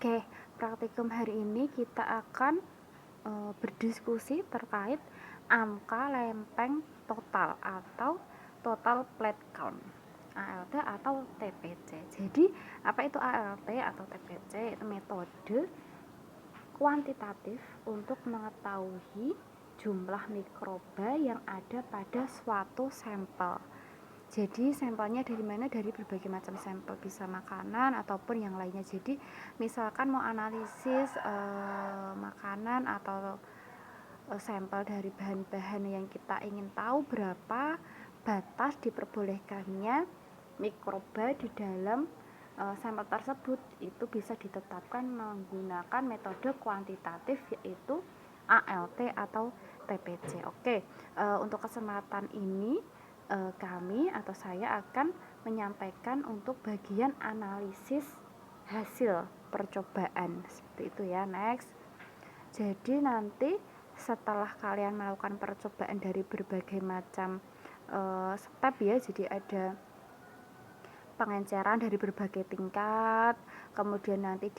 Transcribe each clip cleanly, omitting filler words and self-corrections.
Oke, praktikum hari ini kita akan berdiskusi terkait angka lempeng total atau total plate count, ALT atau TPC. Jadi, apa itu ALT atau TPC? Itu metode kuantitatif untuk mengetahui jumlah mikroba yang ada pada suatu sampel. Jadi sampelnya dari mana? Dari berbagai macam sampel, bisa makanan ataupun yang lainnya. Jadi misalkan mau analisis makanan atau sampel dari bahan-bahan yang kita ingin tahu berapa batas diperbolehkannya mikroba di dalam sampel tersebut, itu bisa ditetapkan menggunakan metode kuantitatif, yaitu ALT atau TPC. Oke, untuk kesempatan ini kami atau saya akan menyampaikan untuk bagian analisis hasil percobaan seperti itu ya. Next, jadi nanti setelah kalian melakukan percobaan dari berbagai macam step ya, jadi ada pengenceran dari berbagai tingkat, kemudian nanti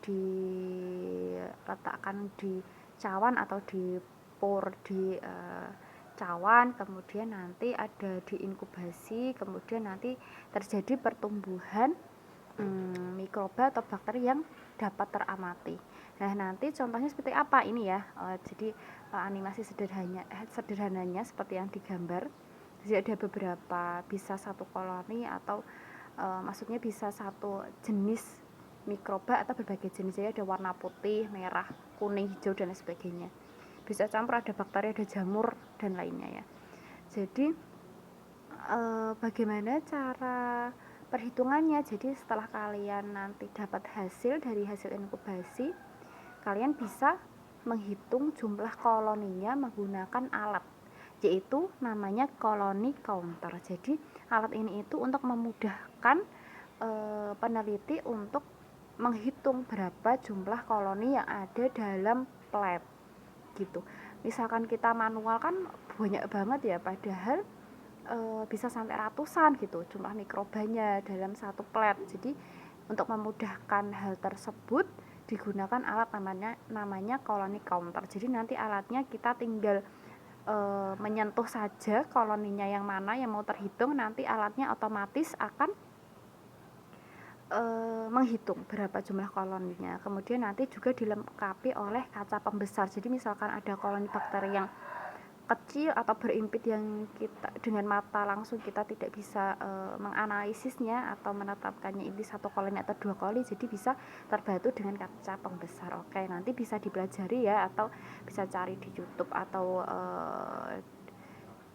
diletakkan di cawan atau di pour di cawan, kemudian nanti ada diinkubasi, kemudian nanti terjadi pertumbuhan mikroba atau bakteri yang dapat teramati. Nah, nanti contohnya seperti apa ini ya? Jadi animasi sederhananya seperti yang digambar. Jadi ada beberapa, bisa satu koloni atau maksudnya bisa satu jenis mikroba atau berbagai jenis. Jadi ada warna putih, merah, kuning, hijau dan sebagainya. Bisa campur, ada bakteri, ada jamur dan lainnya ya. Jadi bagaimana cara perhitungannya? Jadi setelah kalian nanti dapat hasil dari hasil inkubasi, kalian bisa menghitung jumlah koloninya menggunakan alat, yaitu namanya colony counter. Jadi alat ini itu untuk memudahkan peneliti untuk menghitung berapa jumlah koloni yang ada dalam plate gitu. Misalkan kita manual kan banyak banget ya, padahal bisa sampai ratusan gitu jumlah mikrobanya dalam satu plate. Jadi untuk memudahkan hal tersebut digunakan alat namanya colony counter. Jadi nanti alatnya kita tinggal menyentuh saja koloninya yang mana yang mau terhitung, nanti alatnya otomatis akan menghitung berapa jumlah koloninya. Kemudian nanti juga dilengkapi oleh kaca pembesar. Jadi misalkan ada koloni bakteri yang kecil atau berimpit yang kita dengan mata langsung kita tidak bisa menganalisisnya atau menetapkannya ini satu koloni atau dua koloni, jadi bisa terbantu dengan kaca pembesar. Oke, nanti bisa dipelajari ya, atau bisa cari di YouTube atau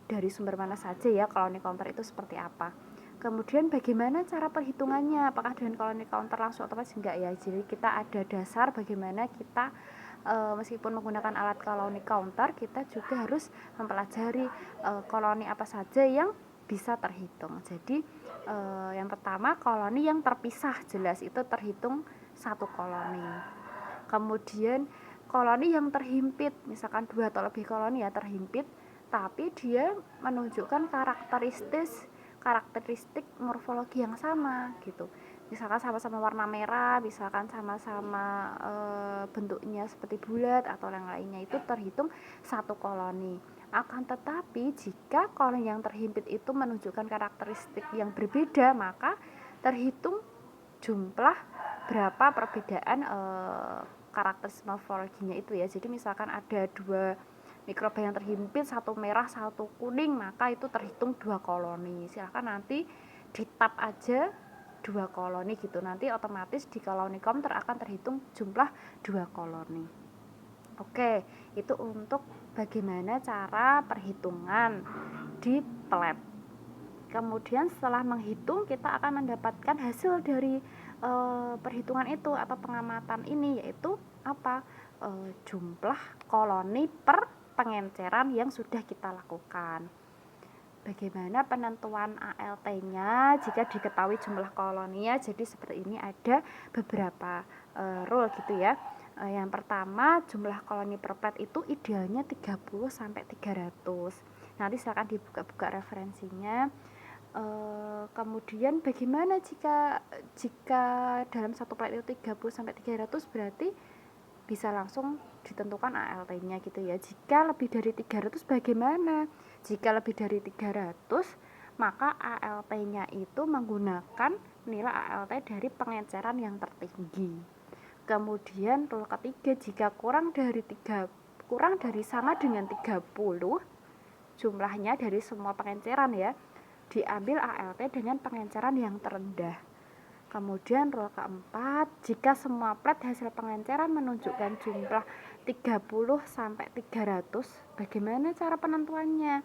dari sumber mana saja ya colony counter itu seperti apa. Kemudian bagaimana cara perhitungannya? Apakah dengan colony counter langsung otomatis? Enggak ya. Jadi kita ada dasar bagaimana kita meskipun menggunakan alat colony counter, kita juga harus mempelajari koloni apa saja yang bisa terhitung. Jadi yang pertama, koloni yang terpisah, jelas itu terhitung satu koloni. Kemudian koloni yang terhimpit, misalkan 2 atau lebih koloni ya terhimpit, tapi dia menunjukkan karakteristik morfologi yang sama gitu. Misalkan sama-sama warna merah, misalkan sama-sama bentuknya seperti bulat atau yang lainnya, itu terhitung satu koloni. Akan tetapi jika koloni yang terhimpit itu menunjukkan karakteristik yang berbeda, maka terhitung jumlah berapa perbedaan karakteristik morfologinya itu ya. Jadi misalkan ada 2 mikroba yang terhimpit, satu merah satu kuning, maka itu terhitung 2 koloni. Silahkan nanti di tab aja 2 koloni gitu, nanti otomatis di colony counter akan terhitung jumlah 2 koloni. Oke, itu untuk bagaimana cara perhitungan di plate. Kemudian setelah menghitung, kita akan mendapatkan hasil dari perhitungan itu atau pengamatan ini, yaitu apa? Jumlah koloni per pengenceran yang sudah kita lakukan. Bagaimana penentuan ALT-nya jika diketahui jumlah koloninya? Jadi seperti ini, ada beberapa rule gitu ya. Yang pertama, jumlah koloni per plate itu idealnya 30 sampai 300. Nanti silakan dibuka-buka referensinya. Kemudian bagaimana jika dalam satu plat itu 30 sampai 300, berarti bisa langsung ditentukan ALT-nya gitu ya. Jika lebih dari 300 bagaimana? Jika lebih dari 300, maka ALT-nya itu menggunakan nilai ALT dari pengenceran yang tertinggi. Kemudian rule ketiga, jika kurang dari sama dengan 30 jumlahnya dari semua pengenceran ya, diambil ALT dengan pengenceran yang terendah. Kemudian rule keempat, jika semua plat hasil pengenceran menunjukkan jumlah 30 sampai 300, bagaimana cara penentuannya?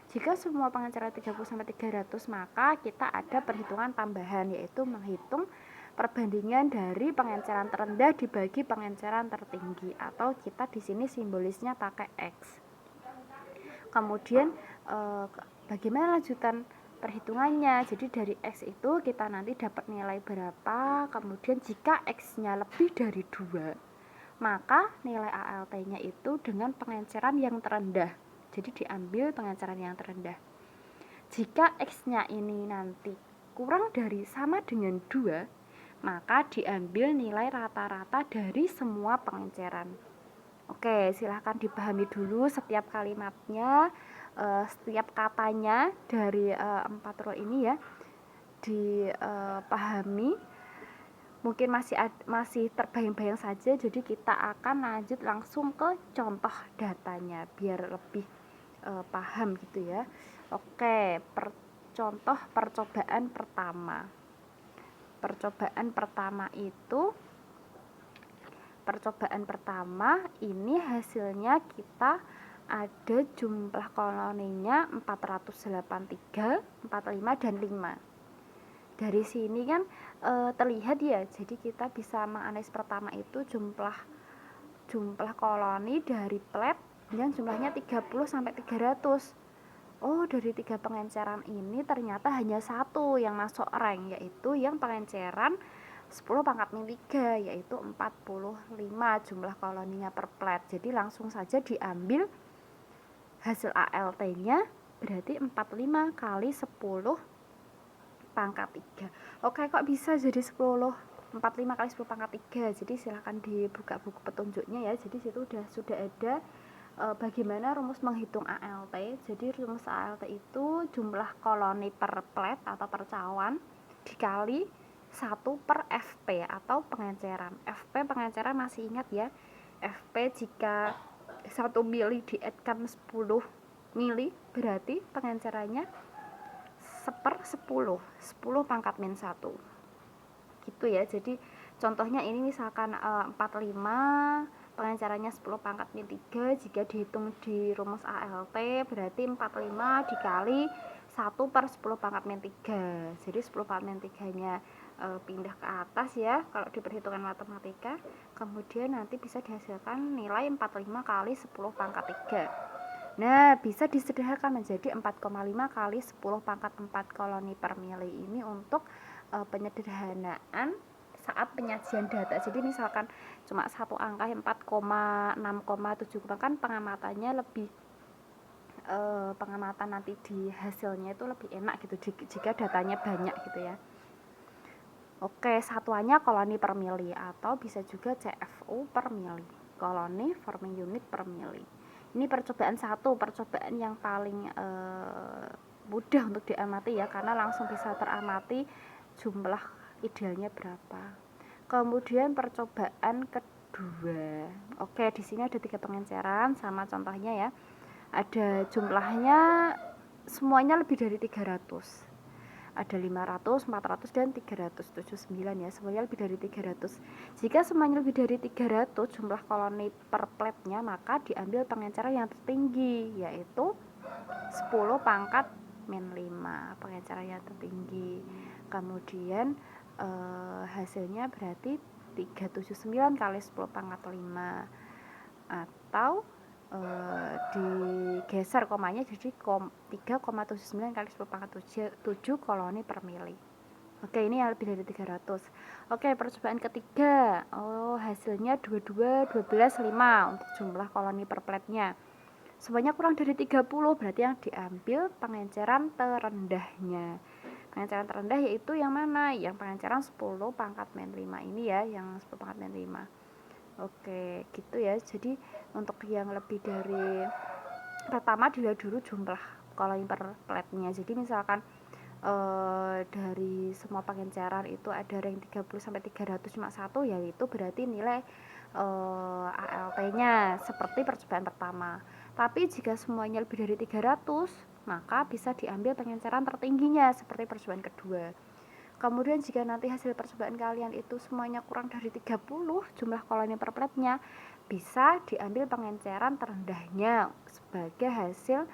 Jika semua pengenceran 30 sampai 300, maka kita ada perhitungan tambahan, yaitu menghitung perbandingan dari pengenceran terendah dibagi pengenceran tertinggi, atau kita di sini simbolisnya pakai X. Kemudian bagaimana lanjutan perhitungannya? Jadi dari X itu kita nanti dapat nilai berapa. Kemudian jika X-nya lebih dari 2, maka nilai ALT-nya itu dengan pengenceran yang terendah. Jadi diambil pengenceran yang terendah. Jika X-nya ini nanti kurang dari sama dengan 2, maka diambil nilai rata-rata dari semua pengenceran. Oke, silahkan dipahami dulu setiap kalimatnya, setiap katanya dari 4 rule ini ya, dipahami. Mungkin masih terbayang-bayang saja, jadi kita akan lanjut langsung ke contoh datanya biar lebih paham gitu ya. Oke, contoh percobaan pertama. Percobaan pertama ini hasilnya kita ada jumlah koloninya 483, 45 dan 5. Dari sini kan terlihat ya, jadi kita bisa menganalisis pertama itu jumlah koloni dari plat yang jumlahnya 30 sampai 300. Oh, dari 3 pengenceran ini ternyata hanya satu yang masuk rank, yaitu yang pengenceran 10 pangkat min 3, yaitu 45 jumlah koloninya per plat. Jadi langsung saja diambil hasil ALT-nya, berarti 45 kali 10 pangkat 3. Oke, kok bisa jadi 45 kali 10 pangkat 3? Jadi silahkan dibuka buku petunjuknya ya. Jadi situ sudah ada bagaimana rumus menghitung ALT. Jadi rumus ALT itu jumlah koloni per plat atau per cawan dikali 1 per FP atau pengenceran. FP pengenceran masih ingat ya. FP jika 1 mili dietkan 10 mili, berarti pengencerannya 1/10 pangkat min 1 gitu ya. Jadi contohnya ini misalkan 45, pengencerannya 10 pangkat min 3, jika dihitung di rumus ALT berarti 45 dikali 1/10 pangkat min 3. Jadi 10 pangkat min 3 nya pindah ke atas ya kalau di perhitungan matematika, kemudian nanti bisa dihasilkan nilai 45 kali 10 pangkat 3. Nah, bisa disederhanakan menjadi 4,5 kali 10 pangkat 4 koloni per mili. Ini untuk penyederhanaan saat penyajian data. Jadi misalkan cuma satu angka 4,6,7, kan pengamatannya lebih pengamatan nanti di hasilnya itu lebih enak gitu jika datanya banyak gitu ya. Oke, satuannya koloni per mili atau bisa juga CFU per mili, koloni forming unit per mili. Ini percobaan yang paling mudah untuk diamati ya, karena langsung bisa teramati jumlah idealnya berapa. Kemudian percobaan kedua. Oke, di sini ada 3 pengenceran sama contohnya ya. Ada jumlahnya semuanya lebih dari 300. Ada 500, 400 dan 379 ya, semuanya lebih dari 300. Jika semuanya lebih dari 300 jumlah koloni per platnya, maka diambil pengenceran yang tertinggi, yaitu 10 pangkat min 5, pengenceran yang tertinggi. Kemudian hasilnya berarti 379 kali 10 pangkat 5, atau digeser komanya jadi 3,79 kali 10 pangkat 7 koloni per mili. Oke, ini yang lebih dari 300. Oke, percobaan ketiga. Oh, hasilnya 22, 12, 5 untuk jumlah koloni per platnya. semuanya kurang dari 30, berarti yang diambil pengenceran terendahnya. Pengenceran terendah yaitu yang mana? Yang pengenceran 10 pangkat min 5 ini ya, yang 10 pangkat min 5. Oke, gitu ya. Jadi untuk yang lebih dari, pertama dilihat dulu jumlah koloni per plate-nya. Jadi misalkan dari semua pengenceran itu ada rank 30 sampai 300 cuma satu, yaitu berarti nilai ALT-nya seperti percobaan pertama. Tapi jika semuanya lebih dari 300, maka bisa diambil pengenceran tertingginya seperti percobaan kedua. Kemudian jika nanti hasil percobaan kalian itu semuanya kurang dari 30 jumlah koloni per plate-nya, bisa diambil pengenceran terendahnya sebagai hasil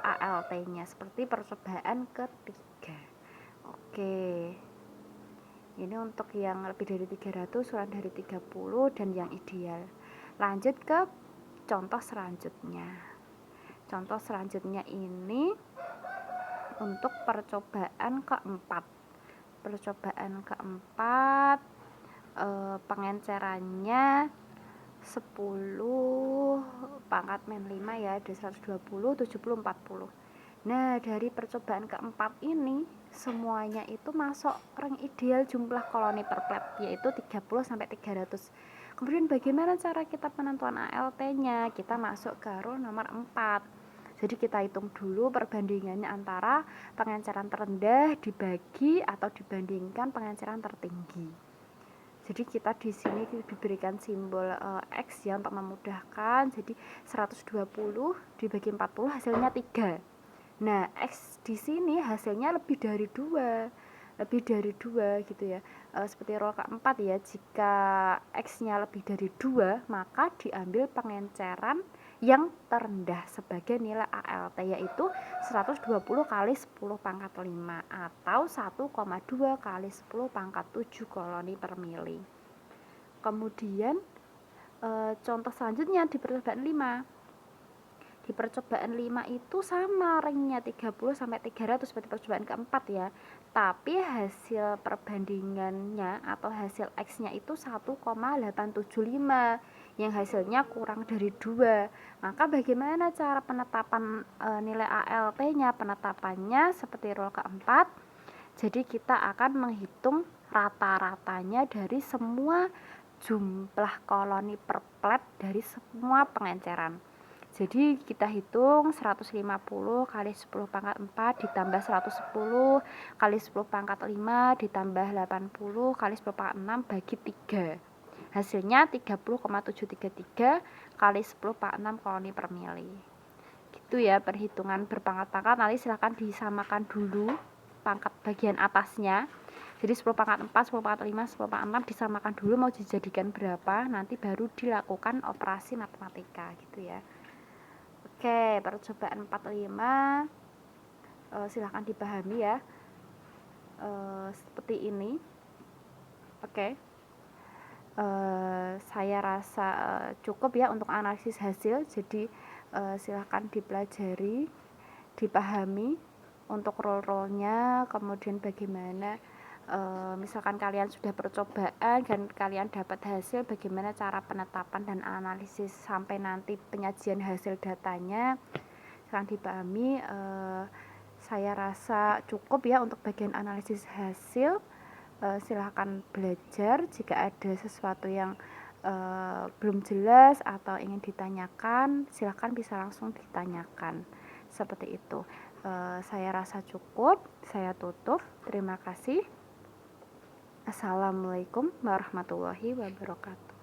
ALT-nya seperti percobaan ketiga. Oke. Ini untuk yang lebih dari 300, kurang dari 30 dan yang ideal. Lanjut ke contoh selanjutnya. Contoh selanjutnya ini untuk percobaan keempat. Percobaan keempat pengencerannya 10 pangkat min 5 ya, ada 120, 70, 40. Nah, dari percobaan keempat ini semuanya itu masuk rank ideal jumlah koloni per plate, yaitu 30 sampai 300. Kemudian bagaimana cara kita penentuan ALT-nya? Kita masuk ke rule nomor 4. Jadi kita hitung dulu perbandingannya antara pengenceran terendah dibagi atau dibandingkan pengenceran tertinggi. Jadi kita di sini diberikan simbol X ya untuk memudahkan. Jadi 120 dibagi 40 hasilnya 3. Nah, X di sini hasilnya lebih dari 2 gitu ya. Seperti row keempat ya, jika X-nya lebih dari 2, maka diambil pengenceran yang terendah sebagai nilai ALT, yaitu 120 kali 10 pangkat 5 atau 1,2 kali 10 pangkat 7 koloni per mili. Kemudian contoh selanjutnya di percobaan 5. Di percobaan 5 itu sama ranknya 30 sampai 300 seperti percobaan keempat ya. Tapi hasil perbandingannya atau hasil X-nya itu 1,875 yang hasilnya kurang dari 2. Maka bagaimana cara penetapan nilai ALT-nya? Penetapannya seperti rule keempat. Jadi kita akan menghitung rata-ratanya dari semua jumlah koloni per plate dari semua pengenceran. Jadi kita hitung 150 kali 10 pangkat 4 ditambah 110 kali 10 pangkat 5 ditambah 80 kali 10 pangkat 6 bagi 3. Hasilnya 30,733 kali 10 pangkat 6 koloni per mili. Gitu ya perhitungan berpangkat-pangkat. Nanti silahkan disamakan dulu pangkat bagian atasnya. Jadi 10 pangkat 4, 10 pangkat 5, 10 pangkat 6 disamakan dulu mau dijadikan berapa, nanti baru dilakukan operasi matematika gitu ya. Oke, percobaan 45 silahkan dipahami ya. Seperti ini. Oke. Saya rasa cukup ya untuk analisis hasil. Jadi silahkan dipelajari, dipahami untuk role-role-nya, kemudian bagaimana misalkan kalian sudah percobaan dan kalian dapat hasil, bagaimana cara penetapan dan analisis sampai nanti penyajian hasil datanya, silahkan dipahami. Saya rasa cukup ya untuk bagian analisis hasil. Silahkan belajar. Jika ada sesuatu yang belum jelas atau ingin ditanyakan, silahkan bisa langsung ditanyakan seperti itu. Saya rasa cukup. Saya tutup. Terima kasih. Assalamualaikum warahmatullahi wabarakatuh.